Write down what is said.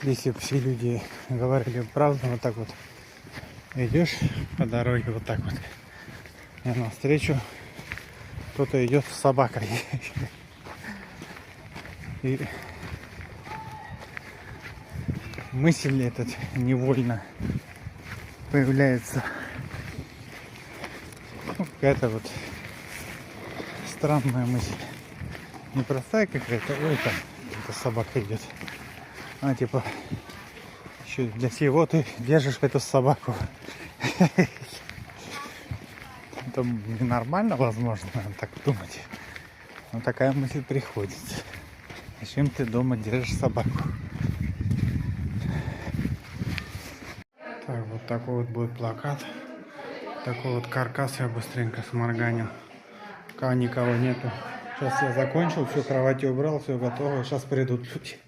Если бы все люди говорили правду, вот так вот идешь по дороге, вот так вот, и навстречу кто-то идет с собакой. И мысль этот невольно появляется. Ну, какая-то вот странная мысль. Не простая какая-то, ой, там эта собака идет. А типа, еще для чего ты держишь эту собаку? Это ненормально, возможно, так думать. Но такая мысль приходит. Зачем ты дома держишь собаку? Так, вот такой вот будет плакат. Такой вот каркас я быстренько сморганил. Пока никого нету. Сейчас я закончил, всю кровать убрал, все готово. Сейчас придут люди.